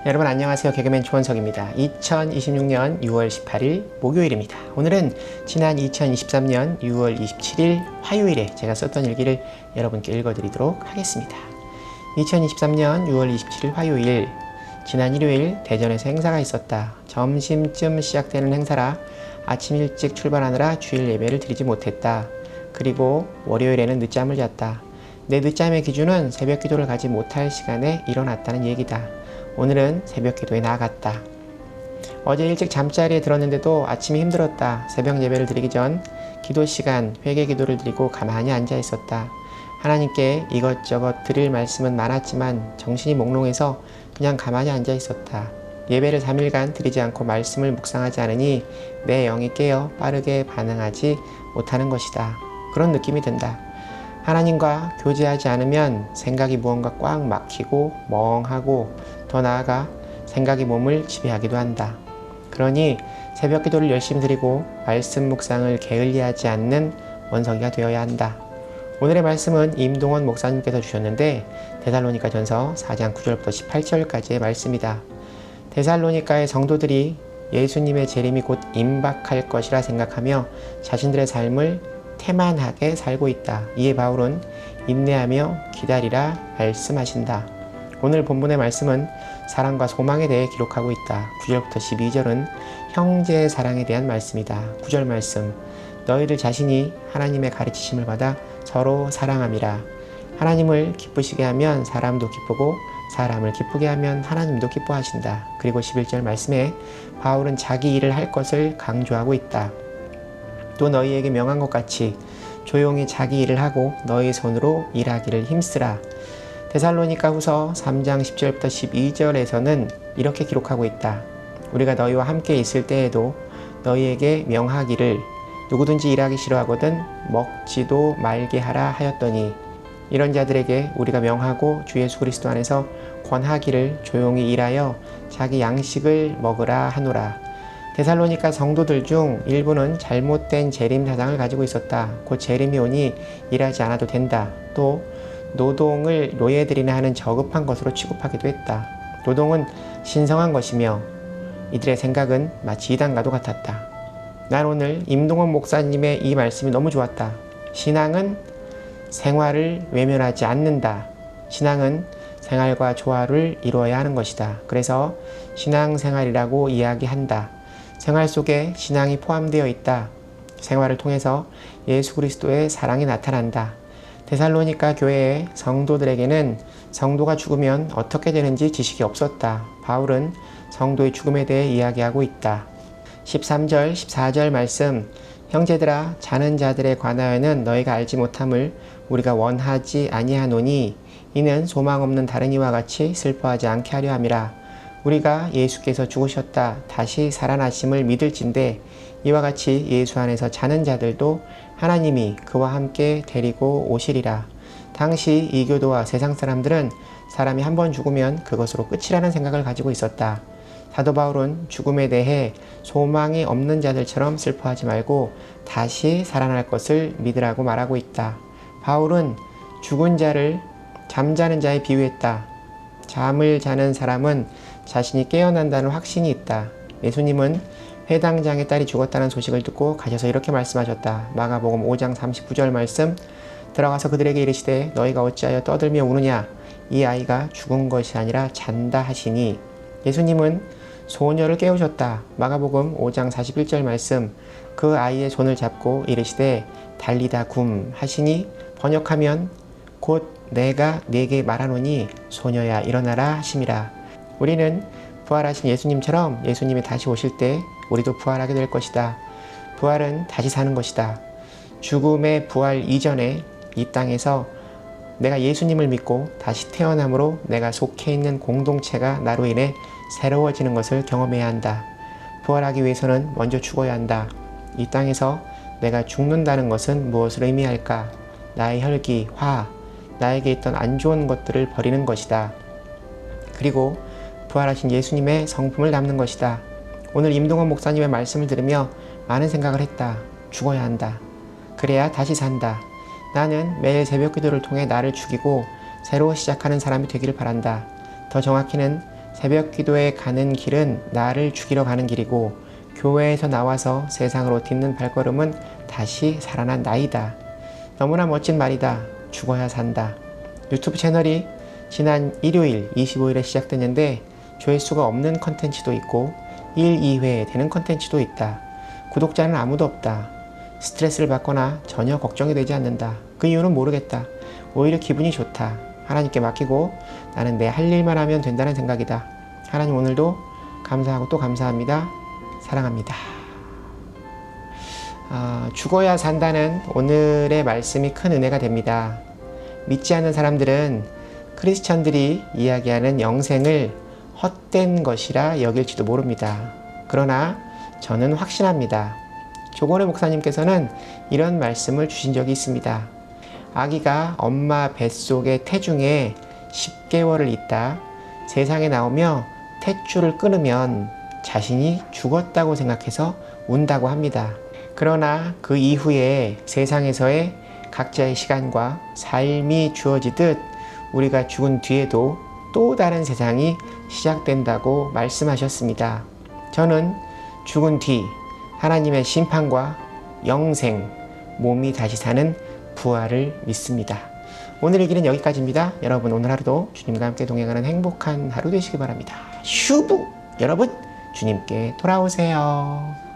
여러분 안녕하세요. 개그맨 조원석입니다. 2026년 6월 18일 목요일입니다. 오늘은 지난 2023년 6월 27일 화요일에 제가 썼던 일기를 여러분께 읽어드리도록 하겠습니다. 2023년 6월 27일 화요일, 지난 일요일 대전에서 행사가 있었다. 점심쯤 시작되는 행사라 아침 일찍 출발하느라 주일 예배를 드리지 못했다. 그리고 월요일에는 늦잠을 잤다. 내 늦잠의 기준은 새벽 기도를 가지 못할 시간에 일어났다는 얘기다. 오늘은 새벽 기도에 나아갔다. 어제 일찍 잠자리에 들었는데도 아침이 힘들었다. 새벽 예배를 드리기 전 기도 시간 회개 기도를 드리고 가만히 앉아 있었다. 하나님께 이것저것 드릴 말씀은 많았지만 정신이 몽롱해서 그냥 가만히 앉아 있었다. 예배를 3일간 드리지 않고 말씀을 묵상하지 않으니 내 영이 깨어 빠르게 반응하지 못하는 것이다. 그런 느낌이 든다. 하나님과 교제하지 않으면 생각이 무언가 꽉 막히고 멍하고 더 나아가 생각이 몸을 지배하기도 한다. 그러니 새벽 기도를 열심히 드리고 말씀 묵상을 게을리하지 않는 원석이가 되어야 한다. 오늘의 말씀은 임동원 목사님께서 주셨는데 데살로니가전서 4장 9절부터 18절까지의 말씀이다. 데살로니가의 성도들이 예수님의 재림이 곧 임박할 것이라 생각하며 자신들의 삶을 태만하게 살고 있다. 이에 바울은 인내하며 기다리라 말씀하신다. 오늘 본문의 말씀은 사랑과 소망에 대해 기록하고 있다. 9절부터 12절은 형제의 사랑에 대한 말씀이다. 9절 말씀, 너희들 자신이 하나님의 가르치심을 받아 서로 사랑함이라. 하나님을 기쁘시게 하면 사람도 기쁘고 사람을 기쁘게 하면 하나님도 기뻐하신다. 그리고 11절 말씀에 바울은 자기 일을 할 것을 강조하고 있다. 또 너희에게 명한 것 같이 조용히 자기 일을 하고 너희 손으로 일하기를 힘쓰라. 데살로니가 후서 3장 10절부터 12절에서는 이렇게 기록하고 있다. 우리가 너희와 함께 있을 때에도 너희에게 명하기를 누구든지 일하기 싫어하거든 먹지도 말게 하라 하였더니 이런 자들에게 우리가 명하고 주 예수 그리스도 안에서 권하기를 조용히 일하여 자기 양식을 먹으라 하노라. 데살로니가 성도들 중 일부는 잘못된 재림 사상을 가지고 있었다. 곧 재림이 오니 일하지 않아도 된다. 또 노동을 노예들이나 하는 저급한 것으로 취급하기도 했다. 노동은 신성한 것이며 이들의 생각은 마치 이단과도 같았다. 난 오늘 임동원 목사님의 이 말씀이 너무 좋았다. 신앙은 생활을 외면하지 않는다. 신앙은 생활과 조화를 이루어야 하는 것이다. 그래서 신앙생활이라고 이야기한다. 생활 속에 신앙이 포함되어 있다. 생활을 통해서 예수 그리스도의 사랑이 나타난다. 데살로니가 교회의 성도들에게는 성도가 죽으면 어떻게 되는지 지식이 없었다. 바울은 성도의 죽음에 대해 이야기하고 있다. 13절, 14절 말씀, 형제들아 자는 자들에 관하여는 너희가 알지 못함을 우리가 원하지 아니하노니 이는 소망 없는 다른 이와 같이 슬퍼하지 않게 하려 함이라. 우리가 예수께서 죽으셨다 다시 살아나심을 믿을진대 이와 같이 예수 안에서 자는 자들도 하나님이 그와 함께 데리고 오시리라. 당시 이교도와 세상 사람들은 사람이 한 번 죽으면 그것으로 끝이라는 생각을 가지고 있었다. 사도 바울은 죽음에 대해 소망이 없는 자들처럼 슬퍼하지 말고 다시 살아날 것을 믿으라고 말하고 있다. 바울은 죽은 자를 잠자는 자에 비유했다. 잠을 자는 사람은 자신이 깨어난다는 확신이 있다. 예수님은 회당장의 딸이 죽었다는 소식을 듣고 가셔서 이렇게 말씀하셨다. 마가복음 5장 39절 말씀, 들어가서 그들에게 이르시되 너희가 어찌하여 떠들며 우느냐? 이 아이가 죽은 것이 아니라 잔다 하시니. 예수님은 소녀를 깨우셨다. 마가복음 5장 41절 말씀, 그 아이의 손을 잡고 이르시되 달리다 굼 하시니 번역하면 곧 내가 네게 말하노니 소녀야 일어나라 하심이라. 우리는 부활하신 예수님처럼 예수님이 다시 오실 때 우리도 부활하게 될 것이다. 부활은 다시 사는 것이다. 죽음의 부활 이전에 이 땅에서 내가 예수님을 믿고 다시 태어남으로 내가 속해 있는 공동체가 나로 인해 새로워지는 것을 경험해야 한다. 부활하기 위해서는 먼저 죽어야 한다. 이 땅에서 내가 죽는다는 것은 무엇을 의미할까? 나의 혈기, 화, 나에게 있던 안 좋은 것들을 버리는 것이다. 그리고 부활하신 예수님의 성품을 담는 것이다. 오늘 임동원 목사님의 말씀을 들으며 많은 생각을 했다. 죽어야 한다. 그래야 다시 산다. 나는 매일 새벽 기도를 통해 나를 죽이고 새로 시작하는 사람이 되기를 바란다. 더 정확히는 새벽 기도에 가는 길은 나를 죽이러 가는 길이고 교회에서 나와서 세상으로 딛는 발걸음은 다시 살아난 나이다. 너무나 멋진 말이다. 죽어야 산다. 유튜브 채널이 지난 일요일 25일에 시작됐는데 조회수가 없는 컨텐츠도 있고 1, 2회 되는 컨텐츠도 있다. 구독자는 아무도 없다. 스트레스를 받거나 전혀 걱정이 되지 않는다. 그 이유는 모르겠다. 오히려 기분이 좋다. 하나님께 맡기고 나는 내 할 일만 하면 된다는 생각이다. 하나님 오늘도 감사하고 또 감사합니다. 사랑합니다. 죽어야 산다는 오늘의 말씀이 큰 은혜가 됩니다. 믿지 않는 사람들은 크리스천들이 이야기하는 영생을 헛된 것이라 여길지도 모릅니다. 그러나 저는 확신합니다. 조건의 목사님께서는 이런 말씀을 주신 적이 있습니다. 아기가 엄마 뱃속의 태중에 10개월을 있다 세상에 나오며 탯줄을 끊으면 자신이 죽었다고 생각해서 운다고 합니다. 그러나 그 이후에 세상에서의 각자의 시간과 삶이 주어지듯 우리가 죽은 뒤에도 또 다른 세상이 시작된다고 말씀하셨습니다. 저는 죽은 뒤 하나님의 심판과 영생, 몸이 다시 사는 부활을 믿습니다. 오늘의 길은 여기까지입니다. 여러분 오늘 하루도 주님과 함께 동행하는 행복한 하루 되시기 바랍니다. 슈브! 여러분 주님께 돌아오세요.